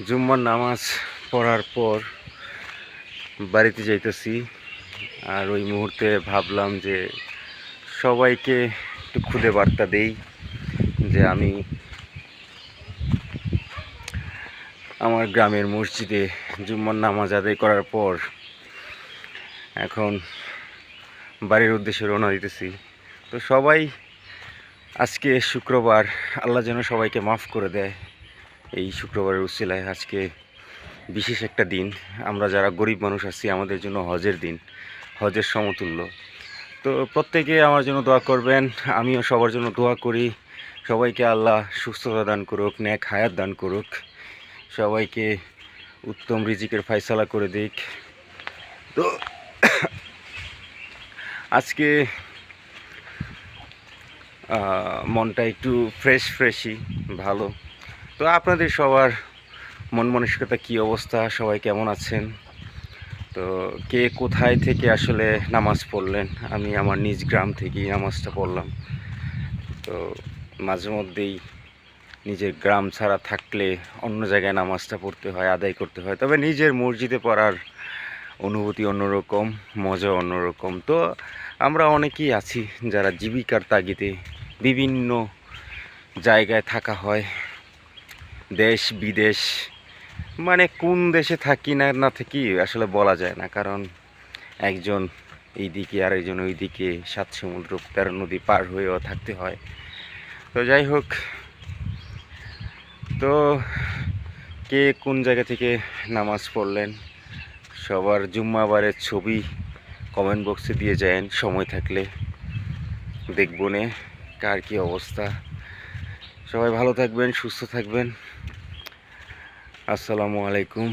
জুম্মার নামাজ পড়ার পর বাড়িতে যাইতেছি। আর ওই মুহূর্তে ভাবলাম যে সবাইকে একটু খুদে বার্তা দেই যে আমি আমার গ্রামের মসজিদে জুম্মার নামাজ আদায় করার পর এখন বাড়ির উদ্দেশ্যে রওনা দিতেছি। তো সবাই আজকে শুক্রবার, আল্লাহ যেন সবাইকে মাফ করে দেয়। এই শুক্রবারের উসিলায় আজকে বিশেষ একটা দিন। আমরা যারা গরিব মানুষ আছি আমাদের জন্য হজের দিন, হজের সমতুল্য। তো প্রত্যেকে আমার জন্য দোয়া করবেন, আমিও সবার জন্য দোয়া করি। সবাইকে আল্লাহ সুস্থতা দান করুক, নেক হায়াত দান করুক, সবাইকে উত্তম রিজিকের ফায়সালা করে দিক। তো আজকে মনটা একটু ফ্রেশই ভালো। তো আপনাদের সবার মন মানসিকতা কী অবস্থা, সবাই কেমন আছেন? তো কে কোথায় থেকে আসলে নামাজ পড়লেন? আমি আমার নিজ গ্রাম থেকেই নামাজটা পড়লাম। তো মাঝে মধ্যেই নিজের গ্রাম ছাড়া থাকলে অন্য জায়গায় নামাজটা পড়তে হয়, আদায় করতে হয়। তবে নিজের মসজিদে পড়ার অনুভূতি অন্যরকম, মজা অন্যরকম। তো আমরা অনেকেই আছি যারা জীবিকার তাগিদে বিভিন্ন জায়গায় থাকা হয়, দেশ বিদেশ, মানে কোন দেশে থাকি না থাকি আসলে বলা যায় না। কারণ একজন এইদিকে আর একজন ওইদিকে, 7 সমুদ্র 13 নদী পার হয়েও থাকতে হয়। তো যাই হোক, তো কে কোন জায়গা থেকে নামাজ পড়লেন, সবার জুম্মাবারের ছবি কমেন্ট বক্সে দিয়ে যায়েন, সময় থাকলে দেখব নে কার কী অবস্থা। সবাই ভালো থাকবেন, সুস্থ থাকবেন। আসসালামু আলাইকুম।